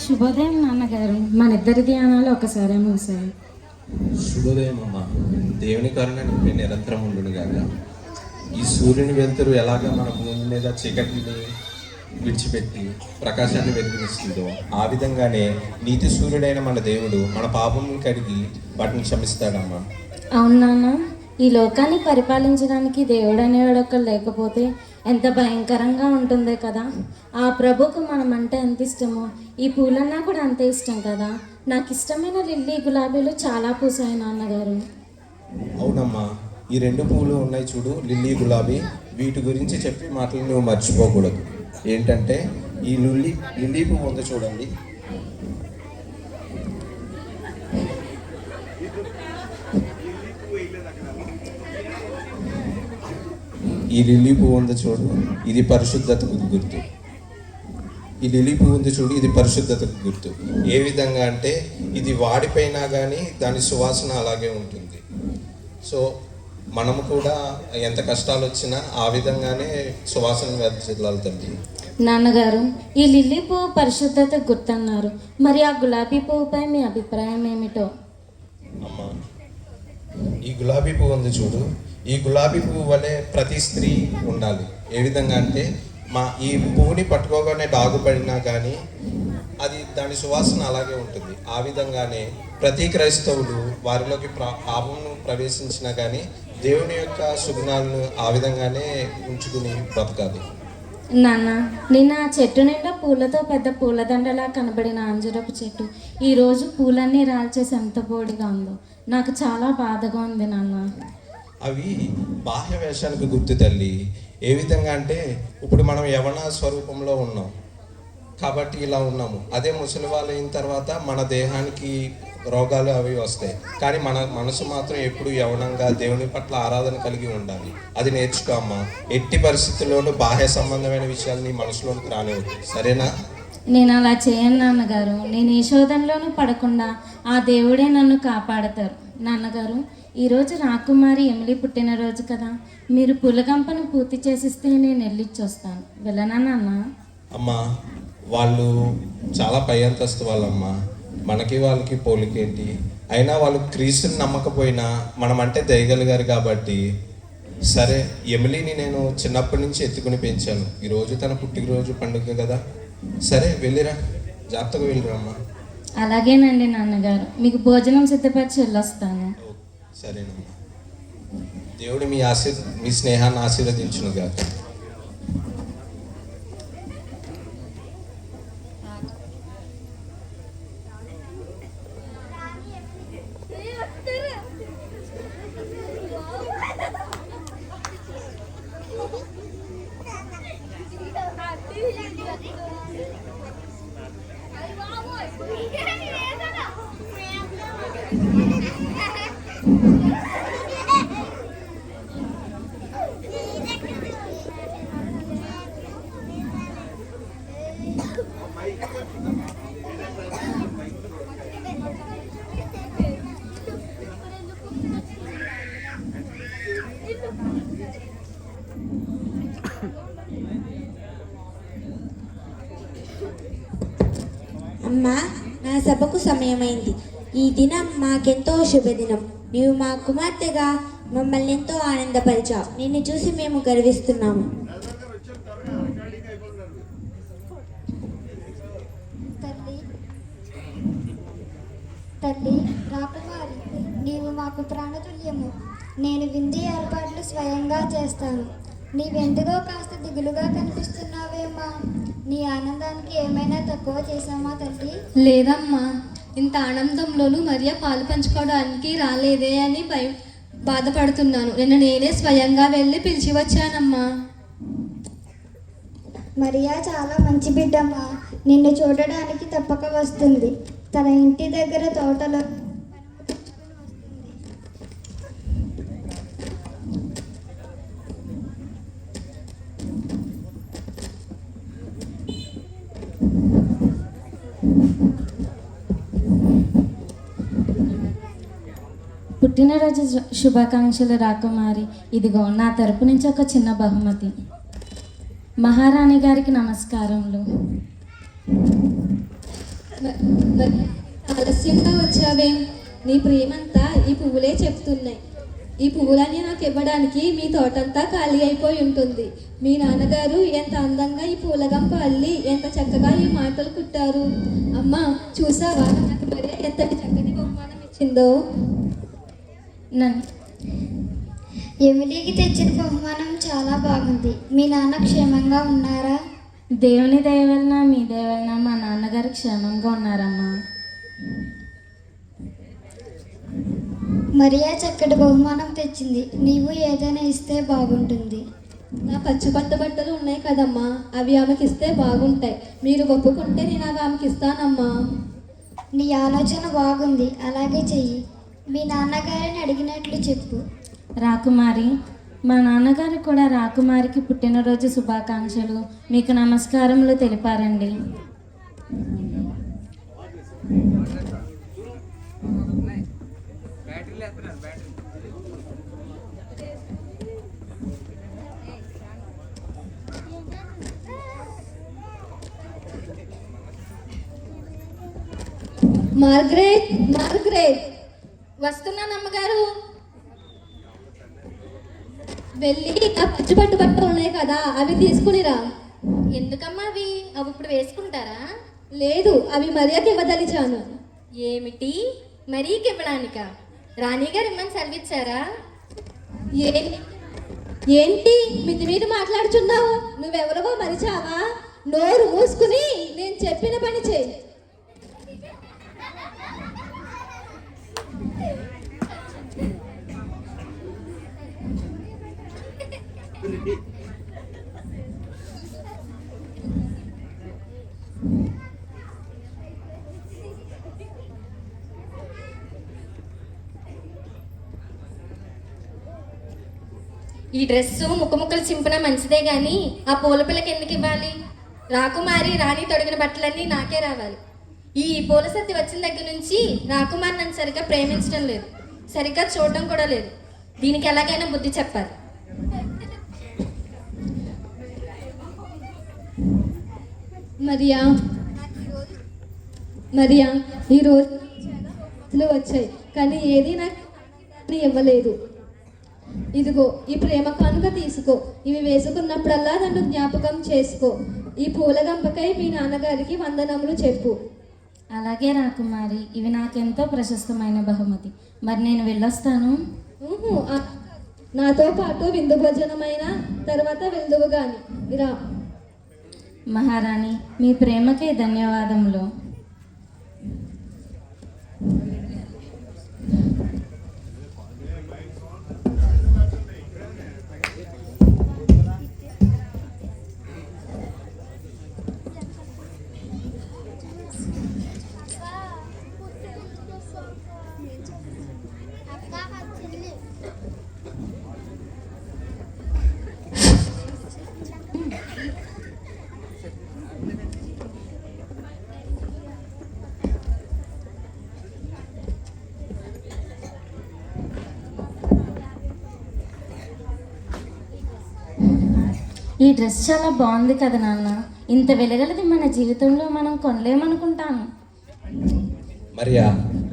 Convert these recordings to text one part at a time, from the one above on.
శుభోదయం నాన్నగారు. మన ఇద్దరి ధ్యానాలు ఒకసారి ముగిశాయి. శుభోదయం అమ్మ. దేవుని కరుణ నీపై నిరంతరం ఉండును గాక. ఈ సూర్యుని వెలుతురు ఎలాగా మన భూమి మీద చీకటిని విడిచిపెట్టి ప్రకాశాన్ని వెలిగిస్తుందో ఆ విధంగానే నీతి సూర్యుడైన మన దేవుడు మన పాపమును కడిగి వాటిని క్షమిస్తాడమ్మా. అవును నాన్న, ఈ లోకాన్ని పరిపాలించడానికి దేవుడు అనేవాడు ఒకరు లేకపోతే ఎంత భయంకరంగా ఉంటుందే కదా. ఆ ప్రభుకు మనం అంటే ఎంత ఇష్టమో ఈ పూలన్నా కూడా అంతే ఇష్టం కదా. నాకు ఇష్టమైన లిల్లీ గులాబీలు చాలా పూసాయి నాన్నగారు. అవునమ్మా, ఈ రెండు పువ్వులు ఉన్నాయి చూడు, లిల్లీ గులాబీ. వీటి గురించి చెప్పి మాటలు నువ్వు మర్చిపోకూడదు. ఏంటంటే ఈ లిల్లీ పువ్వు ఉంది చూడండి, ఈ లిల్లీ పువ్వు ఉంది చూడు, ఇది పరిశుద్ధతకు గుర్తు. ఈ లిల్లీ పువ్వు ఉంది చూడు, ఇది పరిశుద్ధతకు గుర్తు. ఏ విధంగా అంటే ఇది వాడిపోయినా కానీ దాని సువాసన అలాగే ఉంటుంది. సో మనము కూడా ఎంత కష్టాలు వచ్చినా ఆ విధంగానే సువాసన వెదజల్లాలి తల్లి. నాన్నగారు, ఈ లిల్లీ పువ్వు పరిశుద్ధతకు గుర్తన్నారు, మరి ఆ గులాబీ పువ్వుపై మీ అభిప్రాయం ఏమిటో? అమ్మా, ఈ గులాబీ పువ్వు ఉంది చూడు, ఈ గులాబీ పువ్వు వలె ప్రతి స్త్రీ ఉండాలి. ఏ విధంగా అంటే ఈ పువ్వుని పట్టుకోగానే డాగుపడినా కానీ అది దాని సువాసన అలాగే ఉంటుంది. ఆ విధంగానే ప్రతి క్రైస్తవులు వారిలోకి పాపమును ప్రవేశించినా కానీ దేవుని యొక్క సుగుణాలను ఆ విధంగానే ఉంచుకుని బ్రతకాలి. నాన్న, నిన్న ఆ చెట్టు నిండా పూలతో పెద్ద పూలదండలా కనబడిన అంజరపు చెట్టు ఈరోజు పూలన్నీ రాల్చేసి ఎంత బోడిగా ఉందో. నాకు చాలా బాధగా ఉంది నాన్న. అవి బాహ్య వేషానికి గుర్తు తల్లి. ఏ విధంగా అంటే ఇప్పుడు మనం యవన స్వరూపంలో ఉన్నాం కాబట్టి ఇలా ఉన్నాము. అదే ముసలి వాళ్ళు అయిన తర్వాత మన దేహానికి రోగాలు అవి వస్తాయి, కానీ మన మనసు మాత్రం ఎప్పుడు యవనంగా దేవుని పట్ల ఆరాధన కలిగి ఉండాలి. అది నేర్చుకో అమ్మా. ఎట్టి పరిస్థితుల్లోనూ బాహ్య సంబంధమైన విషయాలు నీ మనసులోనికి రానివ్వదు, సరేనా? నేను అలా చేయను నాన్నగారు. నేను ఏ శోధనలోనూ పడకుండా ఆ దేవుడే నన్ను కాపాడతారు. నాన్నగారు, ఈరోజు రాకుమారి ఎమిలీ పుట్టినరోజు కదా, మీరు పులగంపను పూర్తి చేసిస్తే నేను వెళ్ళిచ్చొస్తాను. వెళ్ళనా నాన్న? అమ్మా, వాళ్ళు చాలా పై అంతస్తు వాళ్ళమ్మా. మనకి వాళ్ళకి పోలికేంటి? అయినా వాళ్ళు క్రీస్తుని నమ్మకపోయినా మనం అంటే దయగలిగారు కాబట్టి సరే. ఎమిలీని నేను చిన్నప్పటి నుంచి ఎత్తుకుని పెంచాను. ఈరోజు తన పుట్టినరోజు పండుగ కదా, సరే వెళ్ళిరా, జాగ్రత్తగా వెళ్ళిరా అమ్మా. అలాగేనండి నాన్నగారు, మీకు భోజనం సిద్ధపరిచి వెళ్ళొస్తాను. సరేనమ్మా. దేవుడు మీ స్నేహాన్ని ఆశీర్వదించును గాక. అమ్మా, నా సభకు సమయమైంది. ఈ దినం మాకెంతో శుభదినం. నీవు మా కుమార్తెగా మమ్మల్ని ఎంతో ఆనందపరిచావు. నిన్ను చూసి మేము గర్విస్తున్నాము. తల్లి రాకుమారి, నీవు మాకు ప్రాణతుల్యము. నేను విందు ఏర్పాట్లు స్వయంగా చేస్తాను. నీవెందుకో కాస్త దిగులుగా కనిపిస్తున్నావేమ్మా. నీ ఆనందానికి ఏమైనా తక్కువ చేశామా తల్లి? లేదమ్మా, ఇంత ఆనందంలోనూ మరియా పాలు పంచుకోవడానికి రాలేదే అని బాధపడుతున్నాను. నిన్న నేనే స్వయంగా వెళ్ళి పిలిచి వచ్చానమ్మా. మరియా చాలా మంచి బిడ్డమ్మా. నిన్ను చూడడానికి తప్పక వస్తుంది. తన ఇంటి దగ్గర తోటలో పుట్టినరోజు శుభాకాంక్షలు రాకుమారి. ఇదిగో నా తరపు నుంచి ఒక చిన్న బహుమతి. మహారాణి గారికి నమస్కారములు. మరి ఆలస్యంగా వచ్చావేం? నీ ప్రేమంతా ఈ పువ్వులే చెప్తున్నాయి. ఈ పువ్వులన్నీ నాకు ఇవ్వడానికి మీ తోటంతా ఖాళీ అయిపోయి ఉంటుంది. మీ నాన్నగారు ఎంత అందంగా ఈ పూలగంప అల్లి ఎంత చక్కగా ఈ మాటలు కుట్టారు. అమ్మా, చూసావా నాకు మరే ఎంతటి చక్కని బహుమానం ఇచ్చిందో. నన్ను ఎమిలీకి తెచ్చిన బహుమానం చాలా బాగుంది. మీ నాన్న క్షేమంగా ఉన్నారా? దేవుని దయ వలన మీ దయ వలన మా నాన్నగారు క్షేమంగా ఉన్నారమ్మా. మరియా చక్కటి బహుమానం తెచ్చింది. నీవు ఏదైనా ఇస్తే బాగుంటుంది. నా పచ్చి పట్ట బట్టలు ఉన్నాయి కదమ్మా, అవి ఆమెకి ఇస్తే బాగుంటాయి. మీరు ఒప్పుకుంటే నేను అవి ఆమెకి ఇస్తానమ్మా. నీ ఆలోచన బాగుంది, అలాగే చెయ్యి. మీ నాన్నగారిని అడిగినట్లు చెప్పు. రాకుమారి, మా నాన్నగారు కూడా రాకుమారికి పుట్టినరోజు శుభాకాంక్షలు, మీకు నమస్కారములు తెలిపారండి. మార్గరెట్, మార్గరెట్, వస్తున్నాను అమ్మగారు. వెళ్ళి నా పచ్చి పట్టు బట్టలు ఉన్నాయి కదా, అవి తీసుకునిరా. ఎందుకమ్మా అవి? అవి ఇప్పుడు వేసుకుంటారా? లేదు, అవి మరియాకి ఇవ్వదలిచాను. ఏమిటి, మరీకి ఇవ్వడానిక? రాణిగారు ఇమ్మని సెలవిచ్చారా? ఏంటి మితిమీరి మాట్లాడుచున్నావు? నువ్వెవరవో మరిచావా? నోరు మూసుకుని నేను చెప్పిన పని చేయి. ఈ డ్రెస్సు ముక్కలు చింపిన మంచిదే గాని ఆ పూల పిల్లకి ఎందుకు ఇవ్వాలి? రాకుమారి రాణి తొడిగిన బట్టలన్నీ నాకే రావాలి. ఈ పూల సత్తి వచ్చిన దగ్గర నుంచి రాకుమారి నన్ను సరిగ్గా ప్రేమించడం లేదు, సరిగ్గా చూడడం కూడా లేదు. దీనికి ఎలాగైనా బుద్ధి చెప్పాలి. మరియా, మరియా, ఈరోజు వచ్చాయి కానీ ఏది నాకు ఇవ్వలేదు. ఇదిగో ఈ ప్రేమ కానుక తీసుకో. ఇవి వేసుకున్నప్పుడల్లా నన్ను జ్ఞాపకం చేసుకో. ఈ పూల గంపకై మీ నాన్నగారికి వందనములు చెప్పు. అలాగే రాకుమారి, ఇవి నాకెంతో ప్రశస్తమైన బహుమతి. మరి నేను వెళ్ళొస్తాను. నాతో పాటు విందు భోజనమైన తర్వాత వెళ్దువు గాని రా. మహారాణి, మీ ప్రేమకే ధన్యవాదములు. ఈ డ్రెస్ చాలా బాగుంది కదా నాన్న. ఇంత వెలగలది మన జీవితంలో మనం కొనలేమనుకుంటాను. మరియా,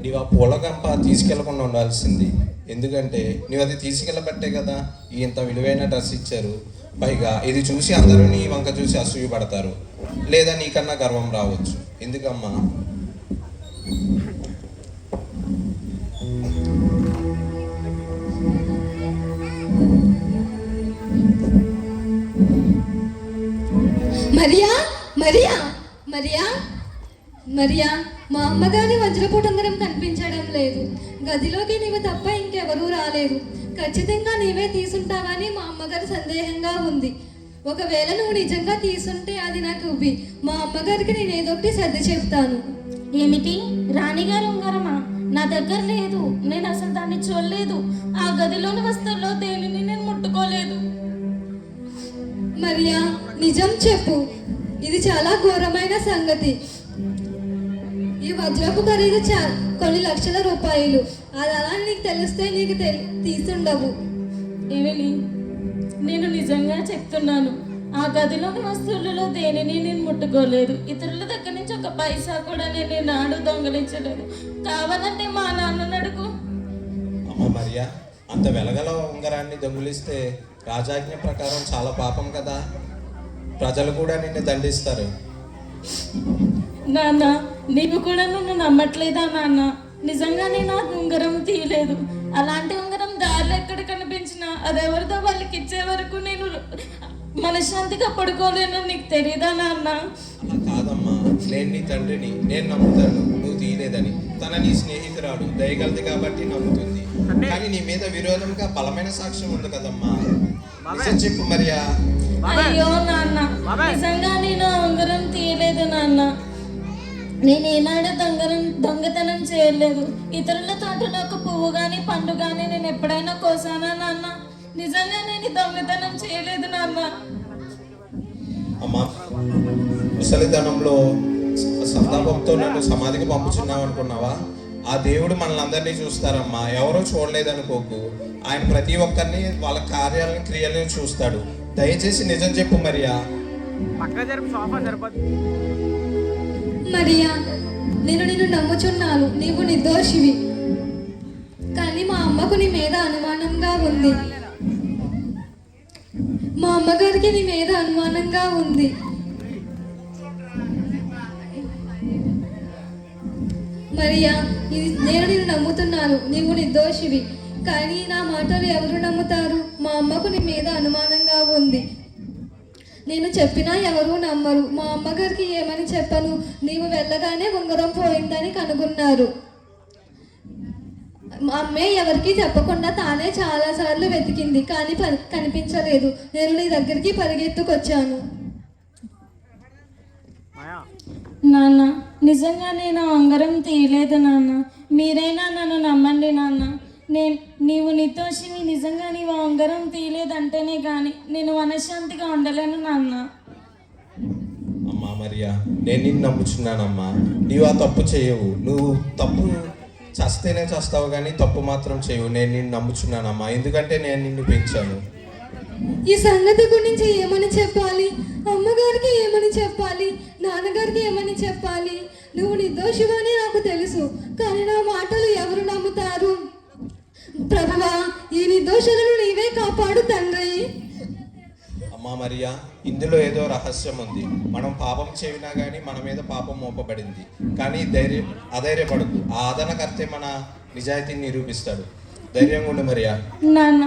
నీవు ఆ పూలగంప తీసుకెళ్లకుండా ఉండాల్సింది. ఎందుకంటే నీవు అది తీసుకెళ్ళబట్టే కదా ఈ ఇంత విలువైన డ్రెస్ ఇచ్చారు. పైగా ఇది చూసి అందరూ నీ వంక చూసి అసూయపడతారు, లేదా నీకన్నా గర్వం రావచ్చు. ఎందుకమ్మా? మరియా, మరియా, మరియా, మరియా, మా అమ్మగారి వజ్రపు ఉంగరం కనిపించడం లేదు. గదిలోకి నీవు తప్ప ఇంకెవరూ రాలేదు. ఖచ్చితంగా నీవే తీసుంటావని మా అమ్మగారు సందేహంగా ఉంది. ఒకవేళ నువ్వు నిజంగా తీసుంటే అది నాకు ఇవ్వి. మా అమ్మగారికి నేను ఏదో ఒకటి సర్ది చెప్తాను. ఏమిటి, రాణిగారి ఉంగరమా? నా దగ్గర లేదు. నేను అసలు దాన్ని చూడలేదు. ఆ గదిలోని వస్తువుల్లో దేనిని నేను ముట్టుకోలేదు. మరియా, నిజం చెప్పు. ఇది చాలా ఘోరమైన సంగతి. ఈ వజ్రపు ఖరీదు కొన్ని లక్షల రూపాయలు. అది అలా నీకు తెలిస్తే నీకు తీసుండవు. ఏమిలి, నేను నిజంగా చెప్తున్నాను. ఆ గదిలోని వస్తువులలో దేనిని నేను ముట్టుకోలేదు. ఇతరుల దగ్గర నుంచి ఒక పైసా కూడా నేను నాడు దొంగలించలేదు. కావాలంటే మా నాన్నను అడుగు. అమ్మ మరియా, అంత వెలగల ఉంగరాన్ని దొంగిలిస్తే రాజాజ్ఞ ప్రకారం చాలా పాపం కదా. ప్రజలు కూడా నిన్ను దండిస్తారు. నాన్న, నీవు కూడా నన్ను నమ్మట్లేదా నాన్న? నిజంగా నేను ఆ ఉంగరం తీయలేదు. అలాంటి ఉంగరం దారిలో ఎక్కడ కనిపించినా అదెవరిదో వాళ్ళకి ఇచ్చే వరకు నేను మనశ్శాంతిగా పడుకోలేను. నీకు తెలియదా నాన్న? అలా కాదమ్మా, నేను నీ తండ్రిని, నేను నమ్ముతాను నువ్వు తీయలేదని. తన నీ స్నేహితురాలు దయగలది కాబట్టి నమ్ముతుంది. కానీ నీ మీద విరోధంగా బలమైన సాక్ష్యం ఉంది కదమ్మా. నిజం చెప్పు మరియా. అయ్యో నాన్న, నిజంగా నేను ఆ ఉంగరం తీయలేదు నాన్న. నేను ఏనాడు దొంగతనం చేయలేదు. ఇతరుల తోటలో ఒక పువ్వు కానీ పండు కానీ నేను ఎప్పుడైనా కోసానా నాన్న? నిజంగా నేను దొంగతనం చేయలేదు నాన్న. అమ్మా, ముసలితనంలో సంతాపంతో నన్ను సమాధికి పంపుచున్నావు అనుకున్నావా? ఆ దేవుడు మనల్ని అందరినీ చూస్తారమ్మా. ఎవరో చూడలేదనుకోకు. ఆయన ప్రతి ఒక్కరిని వాళ్ళ కార్యాలను క్రియలను చూస్తాడు. దయచేసి నిజం చెప్పు మరియా. మరియా, నేను నిన్ను నమ్ముచున్నాను, నీవు నిర్దోషివి. కానీ మా అమ్మకు నీ మీద అనుమానంగా ఉంది. మా అమ్మగారికి నీ మీద అనుమానంగా ఉంది. మరియా, నేను నిన్ను నమ్ముతున్నాను, నీవు నిర్దోషివి. కానీ నా మాటలు ఎవరు నమ్ముతారు? మా అమ్మకు నీ మీద అనుమానంగా ఉంది. నేను చెప్పినా ఎవరూ నమ్మరు. మా అమ్మగారికి ఏమని చెప్పను? నీవు వెళ్ళగానే ఉంగరం పోయిందని కనుగొన్నారు. మా అమ్మే ఎవరికి చెప్పకుండా తానే చాలాసార్లు వెతికింది, కానీ కనిపించలేదు. నేను నీ దగ్గరికి పరిగెత్తుకొచ్చాను. నాన్న, నిజంగా నేను ఆ ఉంగరం తీయలేదు నాన్న. మీరైనా నన్ను నమ్మండి నాన్న. నీవు నిర్దోషివి. నిజంగా నీవు ఆ ఉంగరం తీయలేదంటేనే కానీ నేను మనశ్శాంతిగా ఉండలేను నాన్న. అమ్మా మరియా, నేను నిన్ను నమ్ముచున్నానమ్మా. నీవు ఆ తప్పు చేయవు. నువ్వు తప్పు చస్తేనే చేస్తావు కానీ తప్పు మాత్రం చేయవు. నేను నిన్ను నమ్ముచున్నానమ్మా, ఎందుకంటే నేను నిన్ను పెంచాను. ఈ సంగతి గురించి ఏమని చెప్పాలి? అమ్మగారికి ఏమని చెప్పాలి? నాన్నగారికి ఏమని చెప్పాలి? నువ్వు నిర్దోషివని నాకు తెలుసు, కానీ నా మాటలు ఎవరు నమ్ముతారు? ప్రభువా, ఈ నిర్దోషులను నీవే కాపాడు తండ్రి. అమ్మా మరియా, ఇందులో ఏదో రహస్యం ఉంది. మనం పాపం చేసినా కానీ మన మీద పాపం మోపబడింది. కానీ అధైర్యపడకు. ఆ ఆదరణకర్తే మన నిజాయితీని నిరూపిస్తాడు. ధైర్యంగా ఉండు మరియా. నాన్న,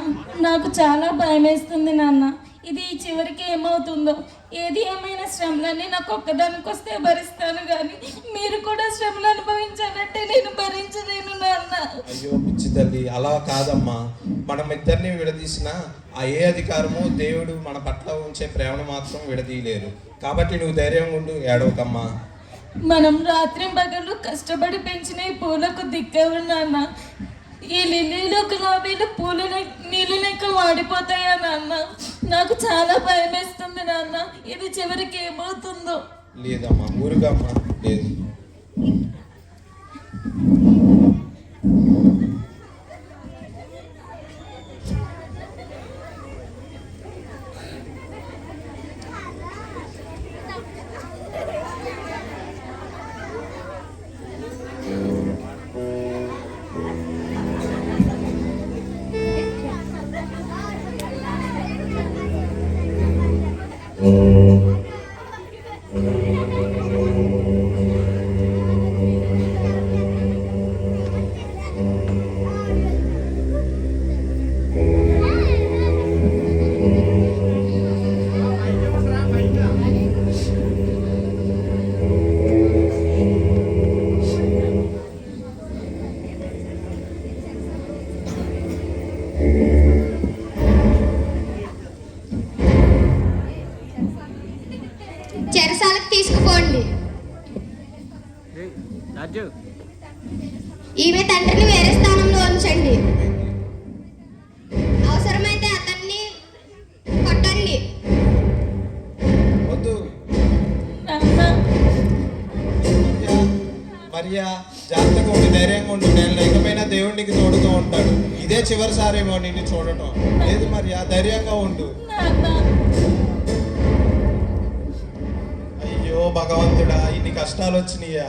నాకు చాలా భయం వేస్తుంది నాన్న. ఇది చివరికి ఏమవుతుందో. ఏది ఏమైనా శ్రమలన్నీ నాకు ఒక్కదానికి వస్తే భరిస్తాను, కానీ మీరు కూడా శ్రమలు అనుభవించాలంటే నేను భరించలేను నాన్న. అయ్యో పిచ్చి తల్లి, అలా కాదమ్మా. మనం ఇద్దరిని విడదీసిన ఆ ఏ అధికారము దేవుడు మన పట్ల ఉంచే ప్రేమను మాత్రం విడదీయలేరు. కాబట్టి నువ్వు ధైర్యంగా ఉండు, ఏడవకమ్మా. మనం రాత్రి పగలు కష్టపడి పెంచిన ఈ పూలకు దిక్కెవరు నాన్న? ఈ లిల్లీలు గులాబీలు పూలు నీళ్ళు లెక్క వాడిపోతాయా నాన్న? నాకు చాలా భయం వేస్తుంది నాన్న. ఇది చివరికి ఏమవుతుందో. లేదమ్మా, ఊరుగమ్మా, లేదు. చెరసాలకు తీసుకుపోండి. ఈమె తండ్రిని వేరే స్థానంలో ఉంచండి. అవసరమైతే అతన్ని కొట్టండి. వద్దు నాన్న, మరియా, జాగ్రత్తగా ఉండి ధైర్యంగా ఉండు. నేను లేకపోయినా దేవుడికి తోడుతూ ఉంటాడు. ఇదే చివరిసారేమో నిన్ను చూడటం. లేదు మరియా, ధైర్యంగా ఉండు. నాన్న. భగవంతుడా, ఇన్ని కష్టాలు వచ్చినాయా?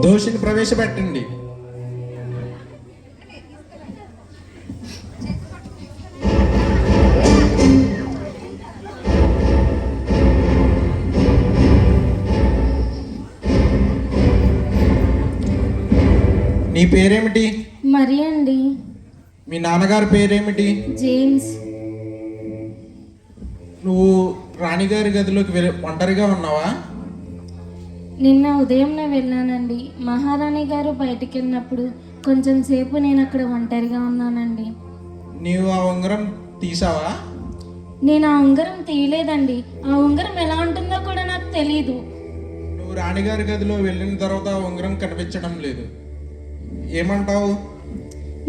దోషిని ప్రవేశపెట్టండి. నీ పేరేమిటి? మరి అండి. మీ నాన్నగారి పేరేమిటి? జేమ్స్. నువ్వు రాణిగారి గదిలోకి ఒంటరిగా ఉన్నావా? నిన్న ఉదయంనే వెళ్ళానండి. మహారాణి గారు బయటికి వెళ్ళినప్పుడు కొంచెం సేపు నేను అక్కడ ఒంటరిగా ఉన్నానండి. నీవు ఆ ఉంగరం తీసావా? నేను ఆ ఉంగరం తీయలేదండి. ఆ ఉంగరం ఎలా ఉంటుందో కూడా నాకు తెలీదు. నువ్వు రాణిగారి గదిలో వెళ్ళిన తర్వాత ఆ ఉంగరం కనిపించడం లేదు. ఏమంటావు?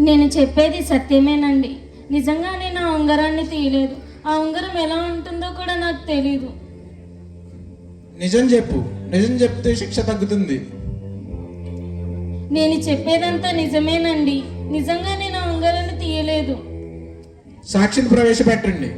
నేను చెప్పేది సత్యమేనండి. నిజంగా నేను ఆ ఉంగరాన్ని తీయలేదు. ఆ ఉంగరం ఎలా ఉంటుందో కూడా నాకు తెలీదు. నిజం చెప్పు. నిజం చెప్తే శిక్ష తగ్గుతుంది. నేను చెప్పేదంతా నిజమేనండి. నిజంగా నేను ఆ ఉంగరాన్ని తీయలేదు. సాక్షిని ప్రవేశపెట్టండి.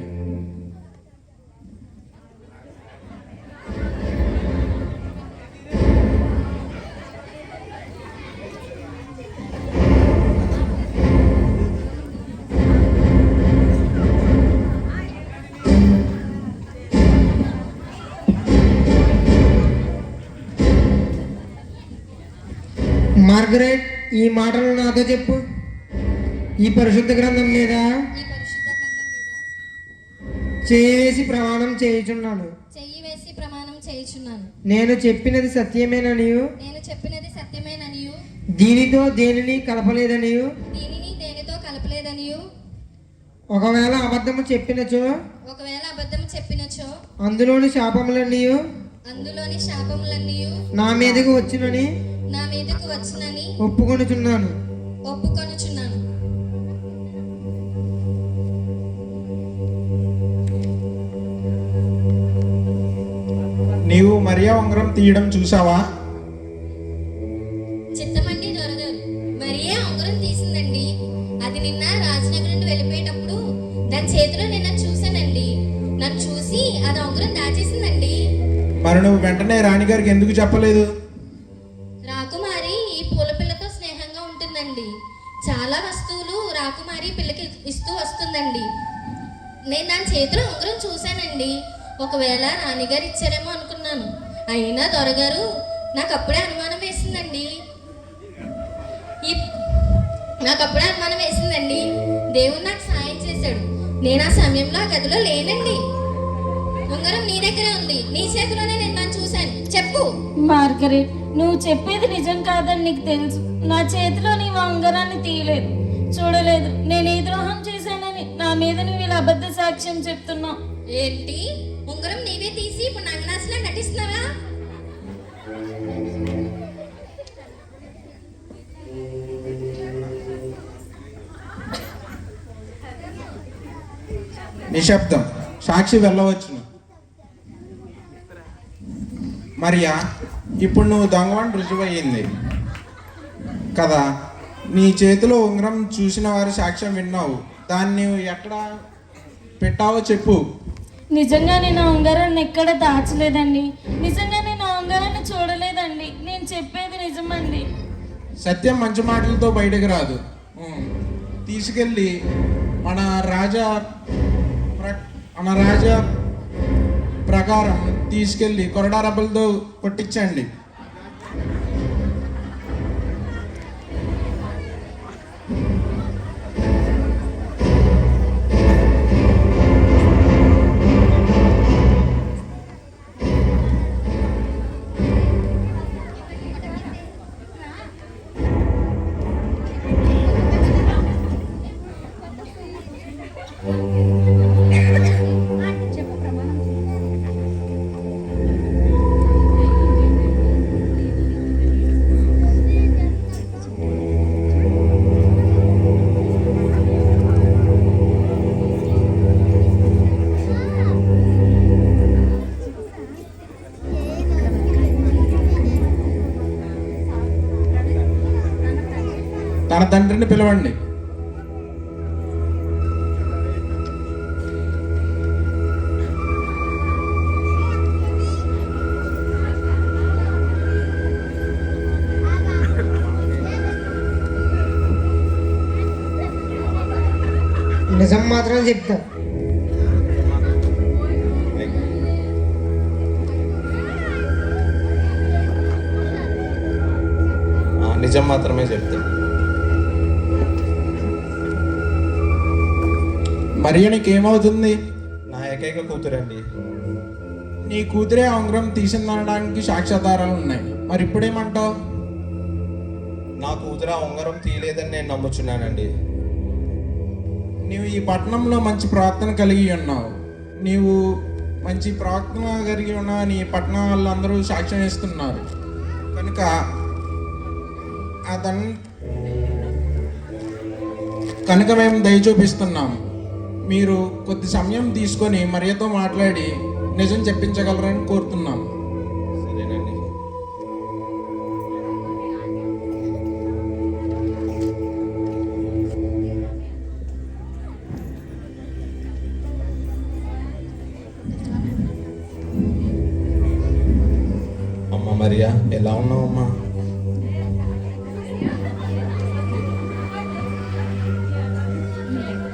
మార్గరెట్, ఈ మాటలు నాతో చెప్పు. ఈ పరిశుద్ధ గ్రంథం మీద చెయ్యి వేసి ప్రమాణం చేయుచున్నాను. నేను చెప్పినది సత్యమేననియు దీనితో దేనిని కలపలేదనియు ఒకవేళ అబద్ధము చెప్పినచో అందులోని శాపములన్నీయు నా మీదకు వచ్చునని ఒప్పుకొనుచున్నాను. నీవు మరియా ఉంగరం తీయడం చూసావా? చిత్తమండి దొరగారు, మరియా ఉంగరం తీసిందండి. అది నిన్న రాజనగర్ నుండి వెళ్ళిపోయేటప్పుడు దాని చేతిలో నిన్న చూశానండి. నన్ను చూసి అది ఉంగరం దాచేసిందండి. మరి నువ్వు వెంటనే రాణిగారికి ఎందుకు చెప్పలేదు? రాకుమారి ఈ పూల పిల్లతో స్నేహంగా ఉంటుందండి. చాలా వస్తువులు రాకుమారి పిల్లకి ఇస్తూ వస్తుందండి. నేను దాని చేతిలో ఉంగరం చూశానండి. ఒకవేళ రాణిగారు ఇచ్చారేమో అనుకున్నాను. అయినా దొరగారు, నాకు అప్పుడే అనుమానం వేసిందండి. దేవుడు నాకు సాయం చేశాడు. నేను ఆ సమయంలో ఆ గదిలో లేనండి. ఉంగరం నీ దగ్గరే ఉంది. నీ చేతిలోనే నేను దాన్ని చూశాను. చెప్పు. మార్గరెట్, నువ్వు చెప్పేది నిజం కాదని నీకు తెలుసు. నా చేతిలో నీవు ఆ ఉంగరాన్ని తీయలేదు, చూడలేదు. నేను ఏ ద్రోహం చేశానని నా మీద నువ్వు ఇలా అబద్ధ సాక్ష్యం చెప్తున్నావు. ఏంటి? ఉంగరం నీవే తీసి ఇప్పుడు నంగనాసిలా నటిస్తున్నావా? నిశ్శబ్దం. సాక్షి వెళ్ళవచ్చును. మరియా, ఇప్పుడు నువ్వు దొంగవాడిని రుజువయ్యింది కదా. నీ చేతిలో ఉంగరం చూసిన వారి సాక్ష్యం విన్నావు. దాన్ని నువ్వు ఎక్కడ పెట్టావో చెప్పు. నిజంగా నేను ఆ ఉంగరాన్ని ఎక్కడ దాచలేదండి. నిజంగా నేను ఆ ఉంగరాన్ని చూడలేదండి. నేను చెప్పేది నిజమండి. సత్యం మంచి మాటలతో బయటకు రాదు. తీసుకెళ్ళి మన రాజా ప్రకారం తీసుకెళ్ళి కొరడా రబ్బలతో కొట్టించండి. తన తండ్రిని పిలవండి. నిజం మాత్రం చెప్తా. నిజం మాత్రమే చెప్తా. మరియ నీకేమవుతుంది? నా ఏకైక కూతురండి. నీ కూతురే ఆ ఉంగరం తీసిందనడానికి సాక్ష్యాధారాలు ఉన్నాయి. మరి ఇప్పుడేమంటావు? నా కూతురు ఆ ఉంగరం తీయలేదని నేను నమ్ముచున్నానండి. నీవు ఈ పట్టణంలో మంచి ప్రవర్తన కలిగి ఉన్నావు. నీవు మంచి ప్రవర్తన కలిగి ఉన్నావు అని పట్టణం వాళ్ళందరూ సాక్ష్యం ఇస్తున్నారు. కనుక కనుక మేము దయ చూపిస్తున్నాము. మీరు కొద్ది సమయం తీసుకొని మరియతో మాట్లాడి నిజం చెప్పించగలరని కోరుతున్నాము. సరేనండి. అమ్మ మరియా, ఎలా ఉన్నావు అమ్మా?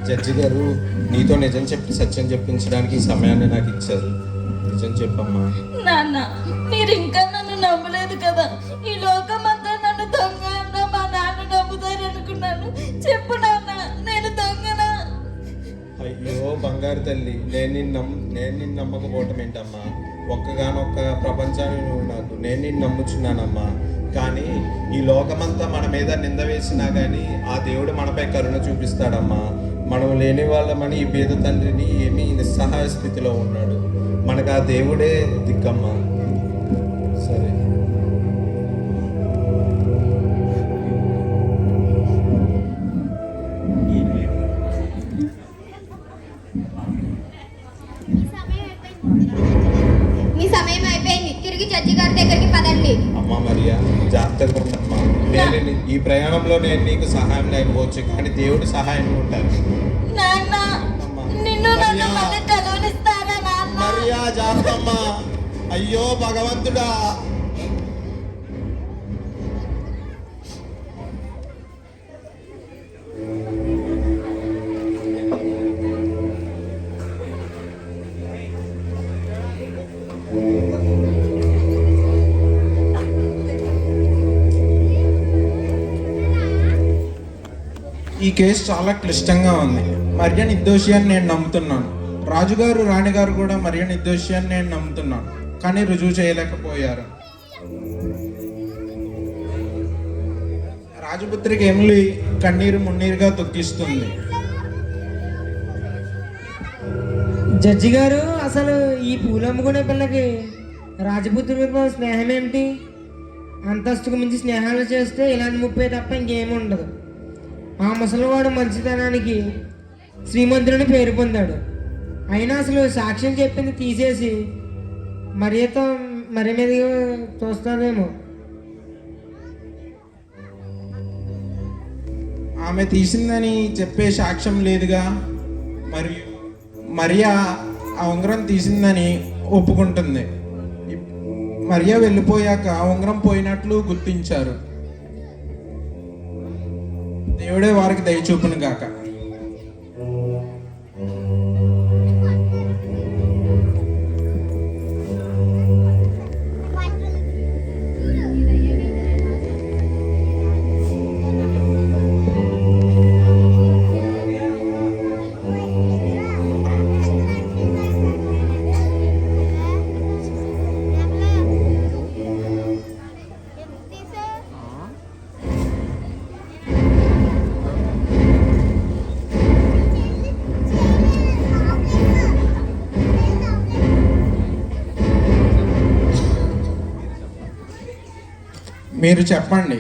జడ్జి గారు నీతో నిజం చెప్పి సత్యం చెప్పించడానికి ఈ సమయాన్ని నాకు ఇచ్చారు. నిజం చెప్పమ్మా. నాన్న, మీరు ఇంకా నన్ను నమ్మలేదు కదా. ఈ లోకమంతా నన్ను దొంగ అన్నా మా నాన్న నమ్ముతారనుకున్నాను. చెప్పు నాన్న, నేను దొంగనా? అయ్యో బంగారు తల్లి, నేను నిన్ను నమ్మకపోవటం ఏంటమ్మా? ఒక్కగానొక్క ప్రపంచాన్ని నువ్వు నాకు. నేను నిన్ను నమ్ముచున్నానమ్మా. కానీ ఈ లోకమంతా మన మీద నింద వేసినా కానీ ఆ దేవుడు మనపై కరుణ చూపిస్తాడమ్మా. మనం లేని వాళ్ళమని ఈ పేద తండ్రిని ఏమీ నిస్సహాయ స్థితిలో ఉన్నాడు. మనకు ఆ దేవుడే దిక్కమ్మా. సరే. మీ సమయం అయిపోయింది. తిరిగి జడ్జి గారి దగ్గరికి పదండి. అమ్మా మరియా, జాగ్రత్తగా ఉండమ్మా. నేను ఈ ప్రయాణంలో నేను నీకు సహాయం లేకపోవచ్చు, కానీ దేవుడు సహాయం ఉంటాడు. నాన్న, నిన్ను నన్ను మళ్ళీ కలవనిస్తారా నాన్న? మరియా జాగ్రత్తమ్మా. అయ్యో భగవంతుడా. ఈ కేసు చాలా క్లిష్టంగా ఉంది. మరియ నిర్దోషి అని నేను నమ్ముతున్నాను. రాజుగారు రాణిగారు కూడా మరియ నిర్దోషి అని నేను నమ్ముతున్నాను, కానీ రుజువు చేయలేకపోయారు. రాజపుత్రికి ఎమిలి కన్నీరు మున్నీరుగా తొక్కిస్తుంది. జడ్జి గారు, అసలు ఈ పూలు అమ్ముకునే పిల్లకి రాజపుత్రుడితో స్నేహం ఏమిటి? అంతస్తుకు మించి స్నేహాలు చేస్తే ఇలాంటి ముప్పే తప్ప ఇంకేమి ఉండదు. ఆ ముసలివాడు మంచితనానికి శ్రీమంతుడిని పేరు పొందాడు. అయినా అసలు సాక్ష్యం చెప్పింది తీసేసి మరియతో మరి మీద చూస్తారేమో. ఆమె తీసిందని చెప్పే సాక్ష్యం లేదుగా. మరియు మరియా ఆ ఉంగరం తీసిందని ఒప్పుకుంటుంది. మరియా వెళ్ళిపోయాక ఆ ఉంగరం పోయినట్లు గుర్తించారు. దేవుడే వారికి దయ చూపును గాక. మీరు చెప్పండి,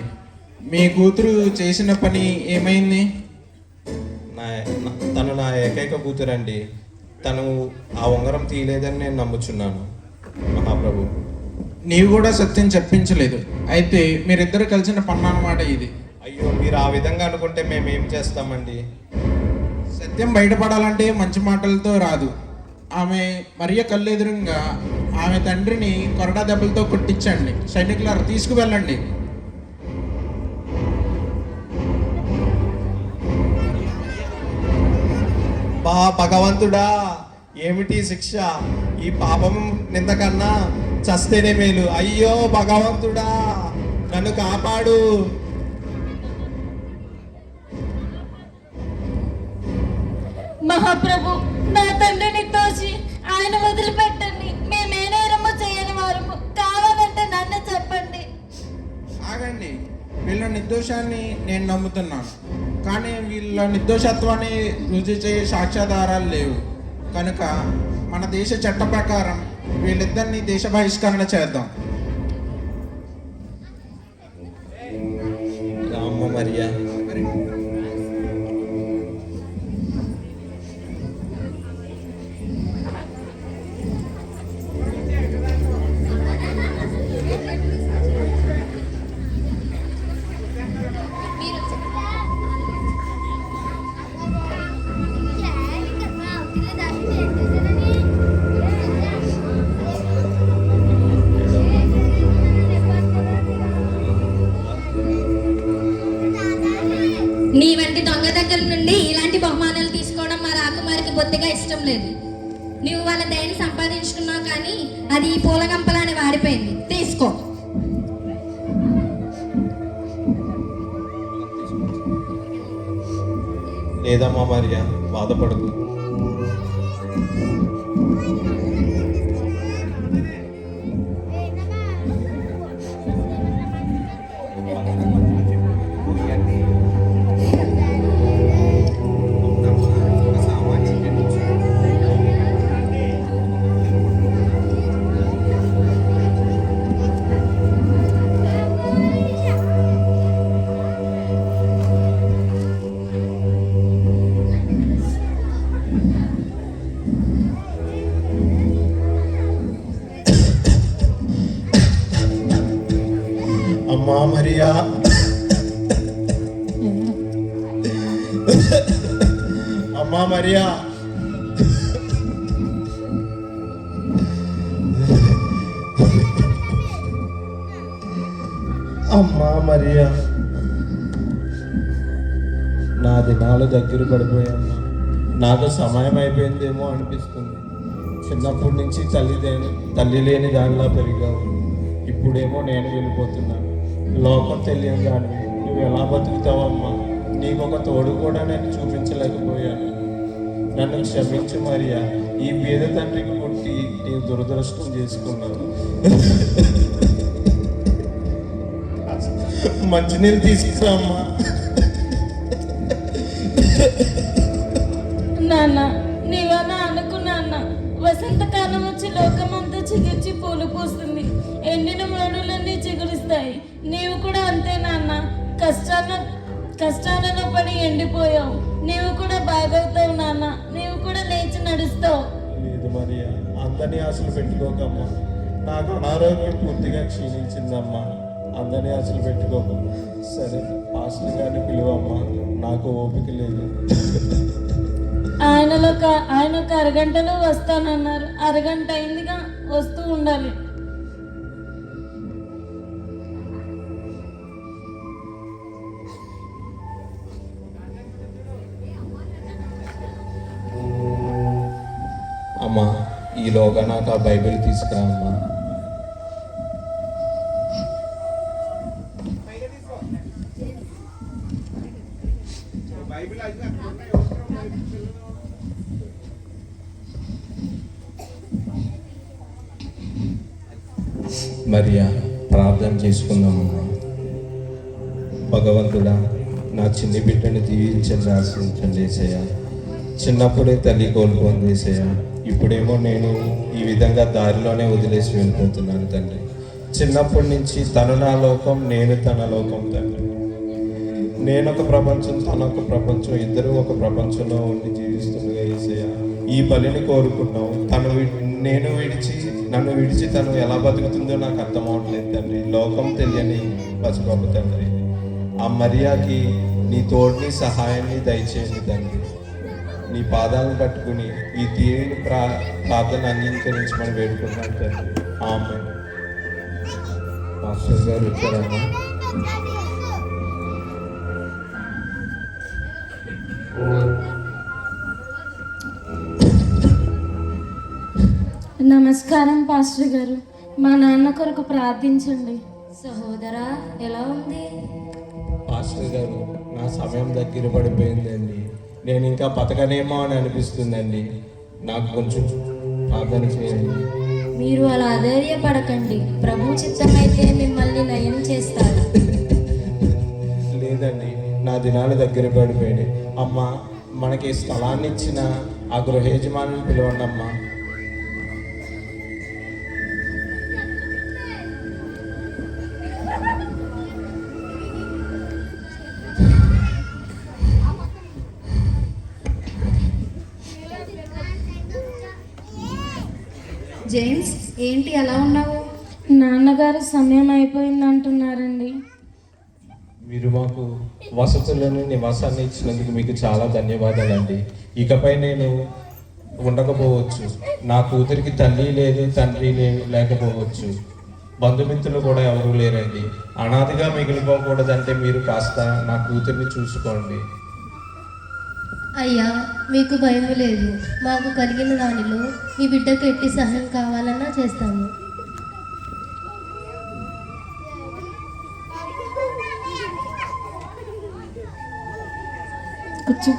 మీ కూతురు చేసిన పని ఏమైంది? తను నా ఏకైక కూతురండి. తను ఆ ఉంగరం తీయలేదని నేను నమ్ముచున్నాను మహాప్రభు. నీవు కూడా సత్యం చెప్పించలేదు. అయితే మీరిద్దరు కలిసిన పన్ను అన్నమాట ఇది. అయ్యో మీరు ఆ విధంగా అనుకుంటే మేము ఏం చేస్తామండి? సత్యం బయటపడాలంటే మంచి మాటలతో రాదు. ఆమె మరియ కళ్ళెదురుగా ఆమె తండ్రిని కొరడా దెబ్బలతో కొట్టించండి. సైనికులారా తీసుకువెళ్ళండి. భగవంతుడా, ఏమిటి శిక్ష? ఈ పాపం నిందకన్నా చస్తేనే మేలు. అయ్యో భగవంతుడా, నన్ను కాపాడు. మహాప్రభు, నా తండ్రిని తోసి ఆయన వదిలిపెట్టండి. మేమే నేరము చేయని వారము. కావాలంటే నన్ను చెప్పండి. ఆగండి, వీళ్ళ నిర్దోషాన్ని నేను నమ్ముతున్నాను, కానీ వీళ్ళ నిర్దోషత్వాన్ని రుజువు చేసే సాక్ష్యాధారాలు లేవు. కనుక మన దేశ చట్ట ప్రకారం వీళ్ళిద్దరిని దేశ బహిష్కరణ చేద్దాం. రామ్మ మరియా, నీ వంటి దొంగ దగ్గర నుండి ఇలాంటి బహుమానాలు తీసుకోవడం మా రాకుమారికి బొత్తిగా ఇష్టం లేదు. నువ్వు వాళ్ళ దయని సంపాదించుకున్నావు, కానీ అది ఈ పూల గంపలానే వాడిపోయింది. తీసుకో. లేదమ్మా మరియా, బాధపడకు. అమ్మా మరియా, అమ్మా మరియా, అమ్మా మరియా, నా దినాలు దగ్గర పడిపోయామ్మా. నాకు సమయం అయిపోయిందేమో అనిపిస్తుంది. చిన్నప్పటి నుంచి తల్లి లేని దానిలా పెరిగావు. ఇప్పుడేమో నేను వెళ్ళిపోతున్నాను. లోకం తెలియదు కానీ నువ్వు ఎలా బతుకుతావమ్మా? నీకు ఒక తోడు కూడా నేను చూపించలేకపోయాను. నన్ను క్షమించు మరియా. ఈ పేద తండ్రికి పుట్టి నీవు దురదృష్టం చేసుకున్నావు. మంచినీళ్ళు తీసుకురామ్మా. నాన్న, నీవన్నా అనుకున్నా. వసంతకాలం వచ్చి లోకమంతా చిగుర్చి పూలు పూస్తుంది. ఎండిన మడులన్నీ చిగురిస్తాయి. నీవు కూడా అంతే నాన్న. కష్టాలలో పడి ఎండిపోయావు. నీవు కూడా బాగవుతావు నాన్న. నీవు కూడా లేచి నడుస్తావు. లేదు మరియా, అందరినీ ఆశలు పెట్టుకోకమ్మా. నాకు అనారోగ్యం పూర్తిగా క్షీణించిందమ్మా. అందరినీ ఆశలు పెట్టుకోకమ్మా. సరే, పాస్టర్ గారిని పిలువమ్మా, నాకు ఓపిక లేదు. ఆయన ఒక అరగంటలో వస్తానన్నారు. అరగంట అయిందిగా, వస్తూ ఉండాలి. అమ్మా, ఈలోగా నాకు ఆ బైబిల్ తీసుకురా అమ్మా. మరియా, ప్రార్థన చేసుకుందామమ్మా. భగవంతుడా, నా చిన్ని బిడ్డను దీవించండి, ఆశ్రయించండి యేసయ్యా. చిన్నప్పుడే తల్లి కోల్పోయింది యేసయ్యా. ఇప్పుడేమో నేను ఈ విధంగా దారిలోనే వదిలేసి వెళ్ళిపోతున్నాను తండ్రి. చిన్నప్పటి నుంచి తను నా లోకం, నేను తన లోకం తండ్రి. నేను ఒక ప్రపంచం, తన ఒక ప్రపంచం, ఇద్దరు ఒక ప్రపంచంలో ఉండి జీవిస్తుండగా యేసయ్యా ఈ బలిని కోరుకున్నావు. నన్ను విడిచి తను ఎలా బతుకుతుందో నాకు అర్థం అవట్లేదు తండ్రి. లోకం తెలియని పసిపాప తండ్రి. ఆ ఆ మరియాకి నీ తోడుని సహాయాన్ని దయచేయండి తండ్రి. నీ పాదాలను పట్టుకుని ఈ దీనిని ప్రార్థన అంగీకరించమని వేడుకున్నాను తండ్రి. ఆమె మాస్టర్ గారు వచ్చారమ్మా. నమస్కారం పాస్టర్ గారు, మా నాన్న కొరకు ప్రార్థించండి. సహోదరా, ఎలా ఉంది? మాస్టర్ గారు, నా సమయం దగ్గర పడిపోయిందండి. నేను ఇంకా బతకనేమో అని అనిపిస్తుందండి. నాకు కొంచెం ప్రార్థన చేయండి. మీరు అలా అధైర్యపడకండి, ప్రభు చిత్తమైతే మిమ్మల్ని నయం చేస్తారు. లేదండి, నా దినాలు దగ్గర పడిపోయినాయి. అమ్మ, మనకి స్థలాన్ని ఇచ్చిన ఆ గృహ యజమానిని పిలవండి అమ్మా. జేమ్స్, ఏంటి అలా ఉన్నావు? నాన్నగారు సమయం అయిపోయింది అంటున్నారండి. మీరు మాకు వసతులను నివాసాన్ని ఇచ్చినందుకు మీకు చాలా ధన్యవాదాలండి. ఇకపై నేను ఉండకపోవచ్చు. నా కూతురికి తల్లి లేదు, తండ్రి లేకపోవచ్చు. బంధుమిత్రులు కూడా ఎవరూ లేరండి. అనాథగా మిగిలిపోకూడదంటే మీరు కాస్త నా కూతుర్ని చూసుకోండి. అయ్యా, మీకు భయం లేదు. మాకు కలిగిన దానిలో మీ బిడ్డకు ఎట్టి సహాయం కావాలన్నా చేస్తాము. కూర్చో.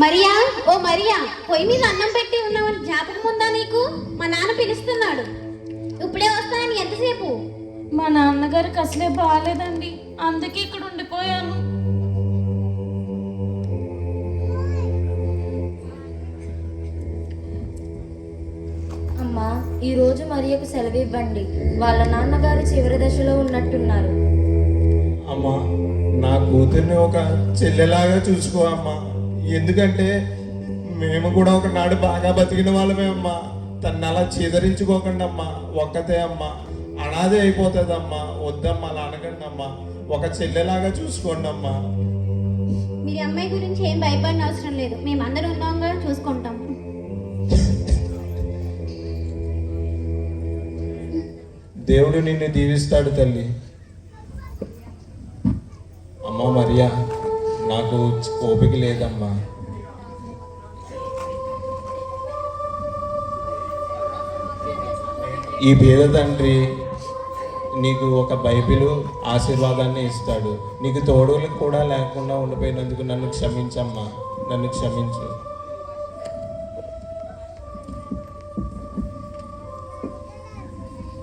మరియా, ఓ మరియా, పొయ్యి మీద అన్నం పెట్టి ఉన్నావని జ్ఞాపకం ఉందా నీకు? మా నాన్న పిలుస్తున్నాడు. ఇప్పుడే వస్తానని ఎంతసేపు? మా నాన్నగారికి అసలే బాగాలేదండి, అందుకే ఇక్కడ ఉండిపోయాను. అమ్మా, ఈరోజు మరియకు సెలవు ఇవ్వండి. వాళ్ళ నాన్నగారు చివరి దశలో ఉన్నట్టున్నారు. అమ్మా, నా కూతుర్ని ఒక చెల్లెలాగా చూసుకో అమ్మా. ఎందుకంటే మేము కూడా ఒకనాడు బాగా బతికిన వాళ్ళమే అమ్మా. తను అలా చీదరించుకోకండి అమ్మా. ఒక్కతే అమ్మా, అనాథే అయిపోతుంది అమ్మా. వద్దమ్మా, అలా అనకండి అమ్మా. ఒక చెల్లెలాగా చూసుకోండి అమ్మా. మీరు అమ్మాయి గురించి ఏం భయపడిన అవసరం లేదు. మేము అందరం ఉన్నాంగా, చూసుకుంటాం. దేవుడు నిన్ను దీవిస్తాడు తల్లి. అమ్మా మరియా, నాకు ఓపిక లేదమ్మా. ఈ పేద తండ్రి నీకు ఒక బైబిలు ఆశీర్వాదాన్ని ఇస్తాడు. నీకు తోడులకు కూడా లేకుండా ఉండిపోయినందుకు నన్ను క్షమించమ్మా, నన్ను క్షమించు.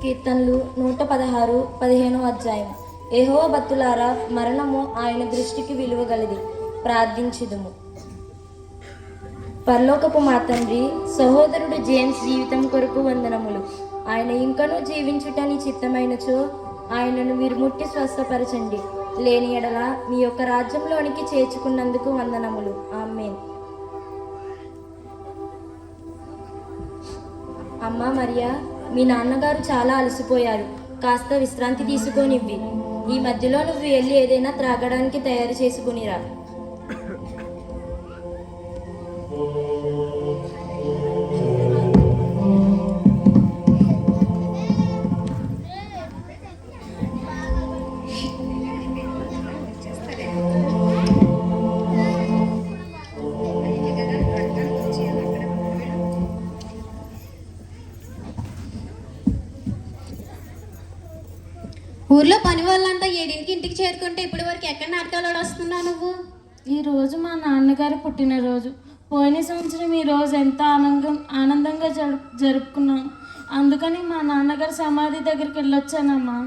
కీర్తనలు 116, 15వ అధ్యాయం. యెహోవా భక్తులారా, మరణము ఆయన దృష్టికి విలువగలది, ప్రార్థించుదుము. పరలోకపు మా తండ్రి, సహోదరుడు జేమ్స్ జీవితం కొరకు వందనములు. ఆయన ఇంకనూ జీవించుటని చిత్తమైనచో ఆయనను మీరు ముట్టి స్వస్థపరచండి. లేని ఎడల మీ యొక్క రాజ్యంలోనికి చేర్చుకున్నందుకు వందనములు. ఆమేన్. అమ్మా మరియా, మీ నాన్నగారు చాలా అలసిపోయారు. కాస్త విశ్రాంతి తీసుకొనివ్వి. ఈ మధ్యలో నువ్వు వెళ్ళి ఏదైనా త్రాగడానికి తయారు చేసుకునిరా. ఊర్లో పని వాళ్ళంతా 7ంటికి ఇంటికి చేరుకుంటే ఇప్పటి వరకు ఎక్కడ నాటకాలు వస్తున్నావు నువ్వు? ఈరోజు మా నాన్నగారు పుట్టినరోజు. పోయిన సంవత్సరం ఈ రోజు ఎంత ఆనందంగా జరుపుకున్నాం. అందుకని మా నాన్నగారు సమాధి దగ్గరికి వెళ్ళొచ్చానమ్మా.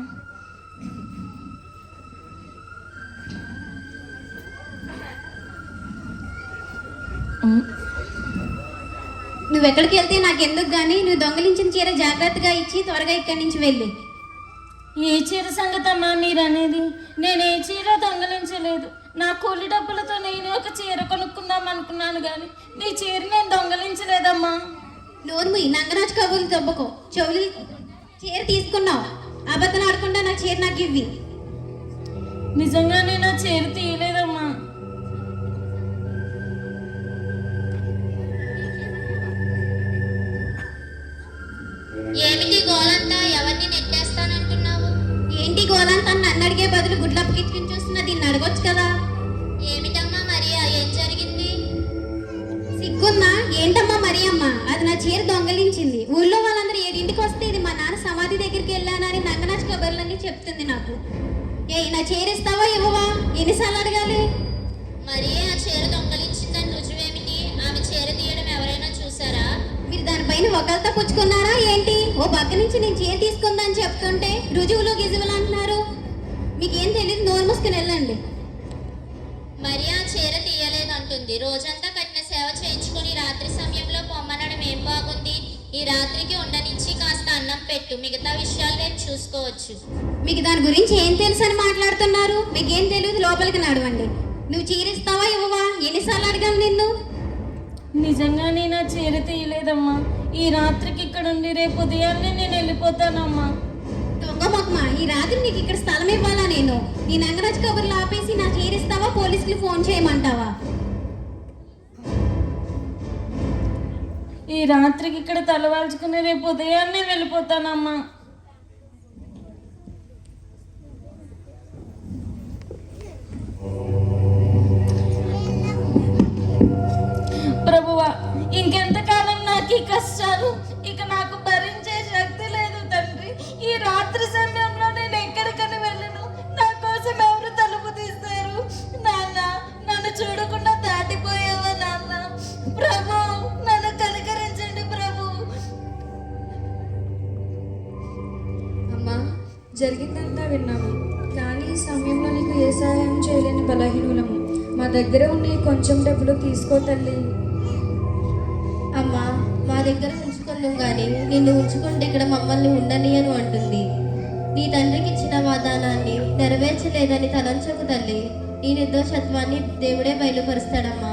నువ్వెక్కడికి వెళ్తే నాకెందుకు కానీ, నువ్వు దొంగలించిన చీర జాగ్రత్తగా ఇచ్చి త్వరగా ఇక్కడి నుంచి వెళ్ళి. ఏ చీర సంగతమ్మా మీరు అనేది? నేను ఏ చీర దొంగలించలేదు. నా కూలి డబ్బులతో నేను ఒక చీర కొనుక్కుందాం అనుకున్నాను కానీ నీ చీర నేను దొంగలించలేదమ్మా. నోర్మి నంగరాజు కబుర్లు దెబ్బకో. చెవులు చీర తీసుకున్నావు, అబద్ధం ఆడకుండా నా చీర నాకు ఇవ్వి. నిజంగా నేను ఆ చీర తీయలేదమ్మా. ఏమిటి గోలంతా? ఎవరిని నెట్టేస్తానంటున్నావు? ఏంటి గోలంతా? నన్ను అడిగే బదులు గుడ్లప్పు కిచ్చుకుని చూస్తున్నా, దీన్ని అడగొచ్చు కదా. ఏమిటమ్మా మరియా, ఏం జరిగింది? సిగ్గున్నా? ఏంటమ్మా మరి అమ్మ, అది నా చీర దొంగలించింది. ఊళ్ళో వాళ్ళందరూ 7ంటికి వస్తే ఇది మా నాన్న సమాధి దగ్గరికి వెళ్ళానని నంగనాచు కబర్లన్నీ చెప్తుంది నాకు. నా చీర ఇస్తావా ఇవ్వవా? ఎన్నిసార్లు అడగాలి? మరి ఆ చీర దొంగలించిందని రుజువేమిటి? ఆమె చీర తీయడం ఎవరైనా చూసారా? మీరు దానిపైన ఒకళ్ళతో పుచ్చుకున్నారా ఏంటి? ఓ పక్క నుంచి నేను చీర తీసుకుందని చెప్తుంటే రుజువులు గిజువులు అంటున్నారు. మీకేం తెలియదు, నోరు మూసుకుని వెళ్ళండి. మరి ఆ చీర తీయలేదంటుంది. రోజంతా కట్టిన సేవ చేయించుకుని రాత్రి సమయంలో పొమ్మనడం ఏం బాగుంది? ఈ రాత్రికి ఉండనిచ్చి కాస్త అన్నం పెట్టు, మిగతా విషయాలు రేపు చూసుకోవచ్చు. మీకు దాని గురించి ఏం తెలుసు అని మాట్లాడుతున్నారు? మీకేం తెలియదు, లోపలికి నడవండి. నువ్వు చీర ఇస్తావా ఇవ్వవా? ఎన్నిసార్లు అడగాలి నిన్ను? నిజంగా నేను ఆ చీర తీయలేదమ్మా. ఈ రాత్రికి ఇక్కడ ఉండి రేపు ఉదయాన్నే నేను వెళ్ళిపోతానమ్మా. దొంగ మొక్కమా, ఈ రాత్రి నీకు ఇక్కడ స్థలం ఇవ్వాలా నేను? నీ నంగరాజు కబుర్లు ఆపేసి నా చీర ఇస్తావా, పోలీసులు ఫోన్ చేయమంటావా? ఈ రాత్రికి ఇక్కడ తలవాల్చుకుని రేపు ఉదయాన్నే వెళ్ళిపోతానమ్మా. ప్రభువా, ఇంకెంతకాలం నాకు ఈ కష్టాలు? ఇక నాకు భరించే శక్తి లేదు తండ్రి. ఈ రాత్రి సమయంలో నేను ఎక్కడికని వెళ్ళను? నా కోసం ఎవరు తలుపు తీస్తారు? నాన్న, నన్ను చూడకుండా దాటిపోయావా నాన్న? ప్రభు, నన్ను కనికరించండి ప్రభు. అమ్మా, జరిగిందంతా విన్నాము, కానీ ఈ సమయంలో నీకు ఏ సహాయం చేయలేని బలహీనులము. మా దగ్గర ఉన్న ఈ కొంచెం డబ్బులు తీసుకో తల్లి. అమ్మా, మా దగ్గర ఉంచుకున్నాం కానీ నిన్ను ఉంచుకుంటే ఇక్కడ మమ్మల్ని ఉండనియను అంటుంది. నీ తండ్రికి ఇచ్చిన వాగ్దానాన్ని నెరవేర్చలేదని తలంచకు తల్లి. ఈ నిర్దోషత్వాన్ని దేవుడే బయలుపరుస్తాడమ్మా.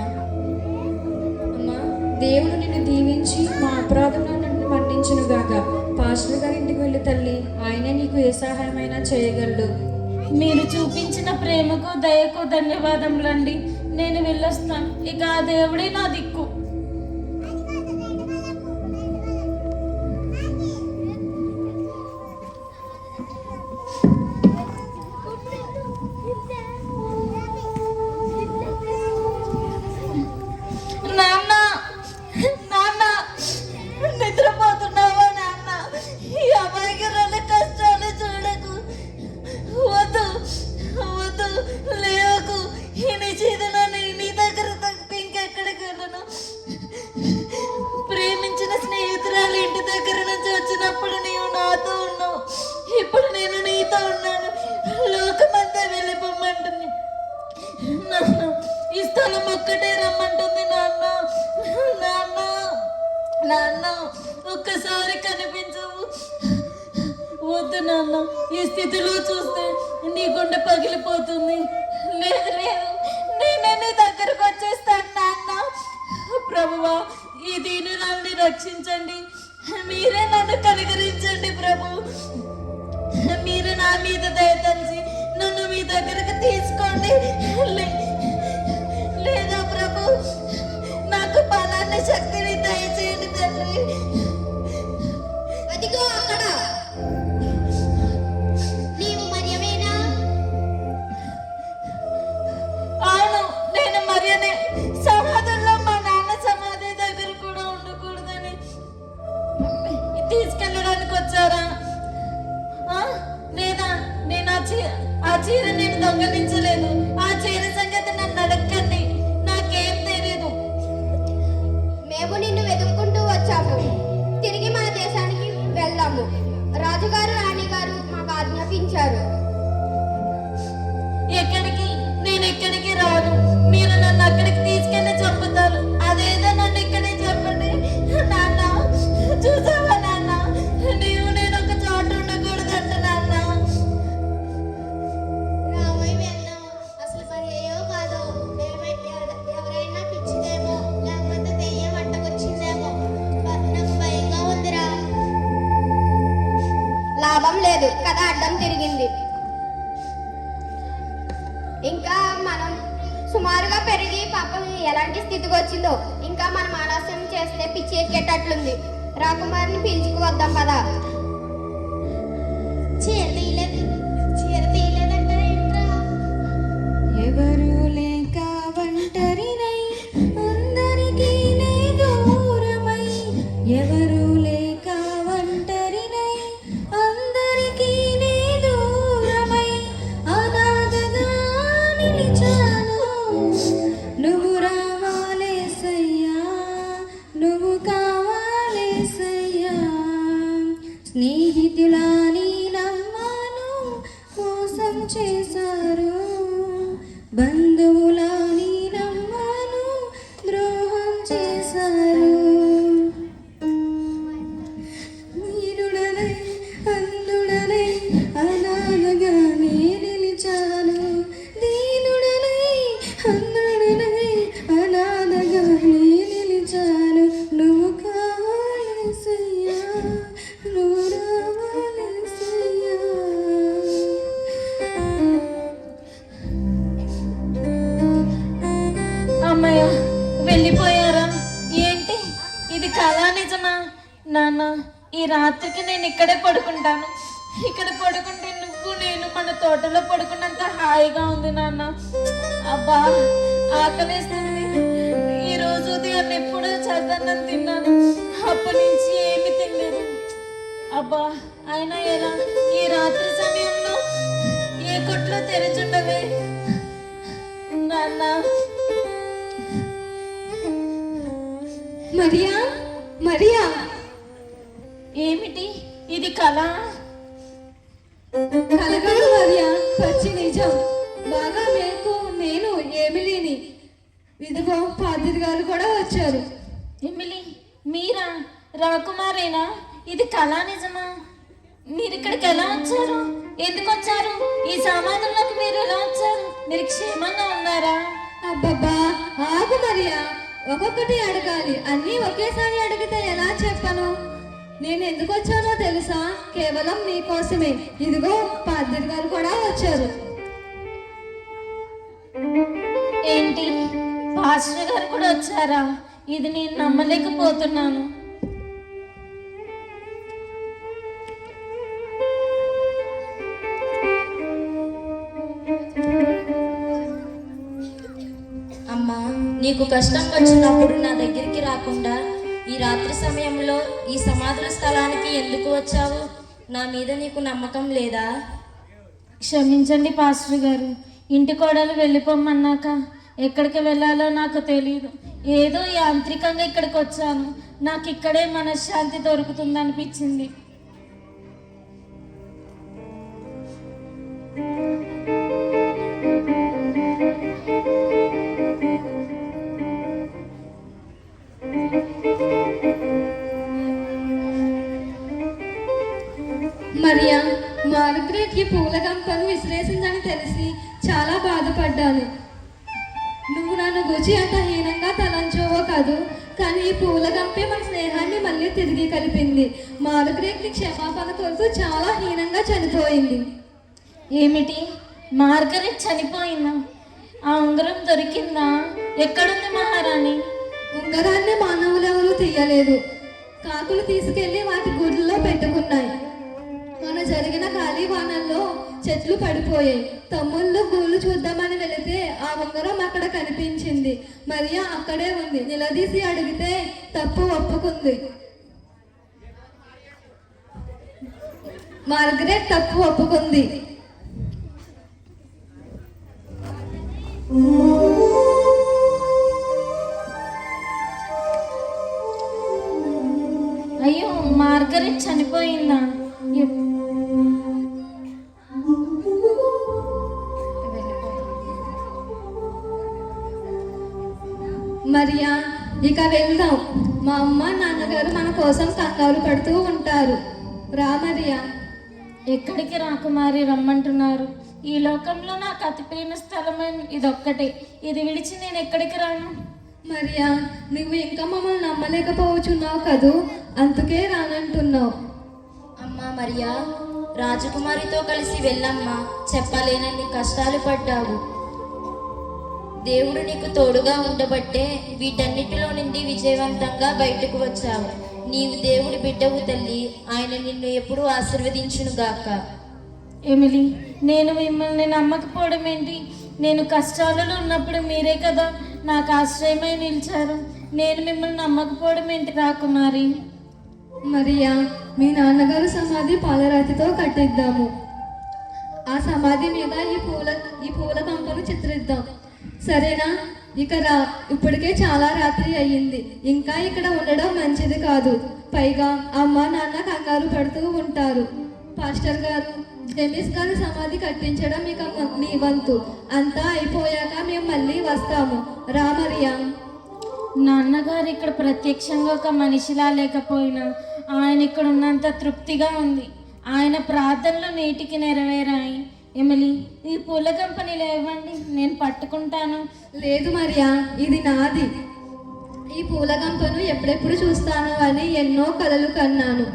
అమ్మా, దేవుడు నిన్ను దీవించి మా అపరాధములను మన్నించునుగాక. పాస్టర్ గారి ఇంటికి వెళ్ళి తల్లి, ఆయనే నీకు ఏ సహాయమైనా చేయగలడు. మీరు చూపించిన ప్రేమకు దయకు ధన్యవాదములండి. నేను వెళ్ళొస్తాను. ఇక ఆ దేవుడే నా దిక్కు. నాన్న, నాన్న, నిద్రపోతున్నావా నాన్న? ఈ అమాయకురాల కష్టాలు చూడకు. వద్దు, వద్దు, లేవకు. ఈ నిశ్చితలో నీ దగ్గర తప్పి ఇంకెక్కడికి వెళ్ళను. ప్రేమించిన స్నేహితురాలు ఇంటి దగ్గర నుంచి వచ్చినప్పుడు నీవు నాతో ఉన్నావు. ఇప్పుడు నేను నీతో ఉన్నాను. లోకమంతా వెళ్ళిపోమంటుంది నాన్న. ఈ స్థలం ఒక్కటే రమ్మంటుంది నాన్న. నాన్న, నాన్న, ఒక్కసారి కనిపించవు. వద్దు నాన్న, ఈ స్థితిలో చూస్తే నీ గుండె పగిలిపోతుంది. లేదు లేదు, నేనే నీ దగ్గరకు వచ్చేస్తాను నాన్న. ప్రభువా, ఈ దీనురాల్ని రక్షించండి. మీరే నన్ను కనికరించండి ప్రభు. మీరు నా మీద దయతలిచి నన్ను మీ దగ్గరకు తీసుకోండి. లేదా ప్రభు, నాకు బలాన్ని శక్తిని దయచేయండి తండ్రి. అదిగో అక్కడ. నీవు మరియవేనా? అవును, నేను మరియనే. సమాధుల్లో మా నాన్న సమాధి దగ్గర కూడా ఉండకూడదని తీసుకెళ్ళడానికి వచ్చారా? లేదా నేను ఆ చీర నేను దొంగలించలేదు. ఆ చీర సంగతి నన్ను అడగండి, నాకేం తెలియదు. ఎందుకు వచ్చిందో. ఇంకా మనం ఆలస్యం చేస్తే పిచ్చి ఎక్కేటట్లుంది. రాకుమారిని పిలుచుకు వద్దాం పదా. చీర తీయలేదంట ఏంట్రా? ఎవరు లేక ఒంటరినై అందరికీ నే దూరమై, ఎవరు లేక ఒంటరినై అందరికీ నే దూరమై, అనాథగా నిలిచాను. నువ్వు రావాలేసయ్యా, నువ్వు కావాలేసయ్యా. స్నేహితులా నీ నమ్మాను, మోసం చేశారు. బంధువులా నీ నమ్మాను, ద్రోహం చేశారు. వీరుడనై అందుడనై అనాథగా నే నిలిచాను. దీనుడనై అందుడనై అనాథగా నే నిలిచాను. నువ్వు కావాలేసయ్యా, నువ్వు రావాలేసయ్యా. అమ్మయ్య, వెళ్ళిపోయారా? ఏంటి ఇది కళా నిజమా? నాన్న, ఈ రాత్రికి నేను ఇక్కడే పడుకుంటాను. ఇక్కడ పడుకుంటే నువ్వు నేను మన తోటలో పడుకున్నంత హాయిగా ఉంది నాన్న. అబ్బా, ఆకలేస్తుంది. ఈరోజు ఉదయం ఎప్పుడో చద్దన్నం తిన్నాను, అప్పటి నుంచి ఏమి తినలేదు. అబ్బా, అయినా ఎలా ఈ రాత్రి సమయంలో ఏ కొట్లో తెరిచుండవే నాన్న. మరియా, మరియా, ఏమిటి ఇది కళ? కలగదు మరియా, పచ్చి నిజం. బాగా మేకు, నేను ఎమిలీని. ఇదిగో పాదిరి గారు కూడా వచ్చారు. ఎమిలీ, మీరా? రాకుమారేనా? ఇది కళా నిజమా? మీరు ఇక్కడికి ఎలా వచ్చారు? ఎందుకు వచ్చారు? ఈ సమాధుల్లోకి మీరు ఎలా వచ్చారు? మీరు క్షేమంగా ఉన్నారా? అబ్బబ్బా, ఆగు మరియా, ఒక్కొక్కటి అడగాలి. అన్నీ ఒకేసారి అడిగితే ఎలా చెప్పను? నేను ఎందుకు వచ్చానో తెలుసా? కేవలం నీకోసమే. ఇదిగో పాదిరి గారు కూడా వచ్చారు. ఏంటి, పాస్టర్ గారు కూడా వచ్చారా? ఇది నేను నమ్మలేకపోతున్నాను. అమ్మా, నీకు కష్టం వచ్చినప్పుడు నా దగ్గరికి రాకుండా ఈ రాత్రి సమయంలో ఈ సమాధుల స్థలానికి ఎందుకు వచ్చావు? నా మీద నీకు నమ్మకం లేదా? క్షమించండి పాస్టర్ గారు, ఇంటి కోడలు వెళ్ళిపోమన్నాక ఎక్కడికి వెళ్ళాలో నాకు తెలియదు. ఏదో యాంత్రికంగా ఇక్కడికి వచ్చాను. నాకు ఇక్కడే మనశ్శాంతి దొరుకుతుంది అనిపించింది. మరియా, మార్గరెట్ ఈ పూల గంపను విసిరేసిందని తెలిసి చాలా బాధపడ్డాను. నువ్వు నన్ను గుచి అంత హీనంగా తలంచోవో కాదు, కానీ ఈ పూల గంపే మన స్నేహాన్ని మళ్ళీ తిరిగి కలిపింది. మార్గరెట్ని క్షమాపణ కొరకు చాలా హీనంగా చనిపోయింది. ఏమిటి, మార్గరెట్ చనిపోయిందా? ఆ ఉంగరం దొరికిందా? ఎక్కడుంది మహారాణి? ఉంగరాన్ని మానవులెవరూ తీయలేదు. కాకులు తీసుకెళ్లి వాటి గుడ్లలో పెట్టుకున్నాయి. మన జరిగిన గాలివానల్లో చెట్లు పడిపోయాయి. తమ్ముళ్ళు గూళ్ళు చూద్దామని వెళితే ఆ ఉంగరం అక్కడ కనిపించింది. మరియా అక్కడే ఉంది. నిలదీసి అడిగితే తప్పు ఒప్పుకుంది. మార్గరెట్ తప్పు ఒప్పుకుంది. అయ్యో, మార్గరెట్ చనిపోయిందా? మరియా, ఇక వెళ్దాం. మా అమ్మ నాన్నగారు మన కోసం కంగారు పడుతూ ఉంటారు. రా మరియా. ఎక్కడికి రాకుమారి రమ్మంటున్నారు? ఈ లోకంలో నాకు అతిపోయిన స్థలమైన ఇదొక్కటే. ఇది విడిచి నేను ఎక్కడికి రాను? మరియా, నువ్వు ఇంకా మమ్మల్ని నమ్మలేకపోవచ్చున్నావు కదూ, అందుకే రానంటున్నావు. అమ్మా మరియా, రాజకుమారితో కలిసి వెళ్ళమ్మా. చెప్పలేనన్ని కష్టాలు పడ్డావు. దేవుడు నీకు తోడుగా ఉండబట్టే వీటన్నిటిలో నుండి విజయవంతంగా బయటకు వచ్చావు. నీవు దేవుడి బిడ్డవు తల్లి. ఆయన నిన్ను ఎప్పుడూ ఆశీర్వదించునుగాక. ఎమిలీ, నేను మిమ్మల్ని నమ్మకపోవడం ఏంటి? నేను కష్టాలలో ఉన్నప్పుడు మీరే కదా నాకు ఆశ్రయమై నిలిచారు. నేను మిమ్మల్ని నమ్మకపోవడం ఏంటి రాకుమారి? మరియా, మీ నాన్నగారు సమాధి పాలరాతితో కట్టిద్దాము. ఆ సమాధి మీద ఈ పూల కంపను చిత్రిద్దాం. సరేనా? ఇక ఇప్పటికే చాలా రాత్రి అయ్యింది. ఇంకా ఇక్కడ ఉండడం మంచిది కాదు. పైగా అమ్మ నాన్న కంగారు పడుతూ ఉంటారు. పాస్టర్ గారు, జేమ్స్ గారి సమాధి కట్టించడం ఇక మీ వంతు. అంతా అయిపోయాక మేము మళ్ళీ వస్తాము. రా మరియా. నాన్నగారు ఇక్కడ ప్రత్యక్షంగా ఒక మనిషిలా లేకపోయినా ఆయన ఇక్కడ ఉన్నంత తృప్తిగా ఉంది. ఆయన ప్రార్థనలు నేటికి నెరవేరాయి. ఎమిలీ, ఈ పూల కంపెనీలో ఇవ్వండి, నేను పట్టుకుంటాను. లేదు మరియా, ఇది నాది. ఈ పూల గంపను ఎప్పుడెప్పుడు చూస్తాను అని ఎన్నో కలలు కన్నాను.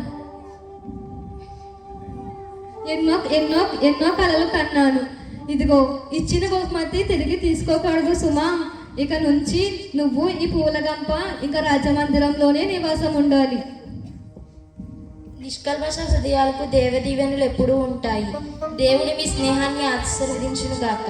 ఎన్నో కలలు కన్నాను. ఇదిగో, ఇచ్చిన బహుమతి తిరిగి తీసుకోకూడదు సుమా. ఇక నుంచి నువ్వు ఈ పూల గంప ఇంకా రాజమందిరంలోనే నివాసం ఉండాలి. నిష్కల్మష హృదయాలకు దేవదీవెనలు ఎప్పుడూ ఉంటాయి. దేవుని మీ స్నేహాన్ని ఆశీర్వదించునుగాక.